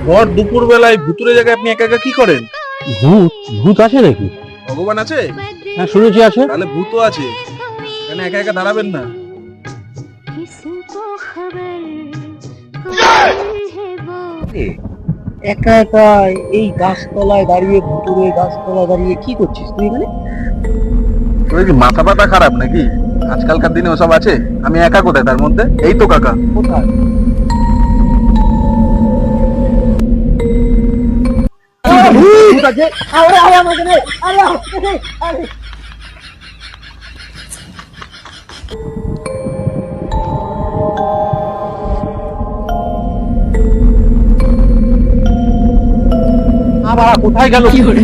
ভর দুপুর বেলায় ভুতুরে জায়গায় আপনি একা একা কি করেন? ভূত ভূত আছে নাকি? ভগবান আছে? হ্যাঁ শুনেছি আছে। তাহলে ভূতও আছে, এখানে একা একা দাঁড়াবেন না। একা একা এই গাছতলায় দাঁড়িয়ে, ভুতুরে গাছতলায় দাঁড়িয়ে কি করছিস তুই এখানে? তোর কি মাথা ব্যথা খারাপ নাকি? আজকালকার দিনে ওসব আছে? আমি একা কোথায় তার মধ্যে? এই তো কাকা। কোথায়? ভূত আছে? আরে আরে আমাকে রে, আরে আমাকে রে, আরে কোথায় গেল? কি করে?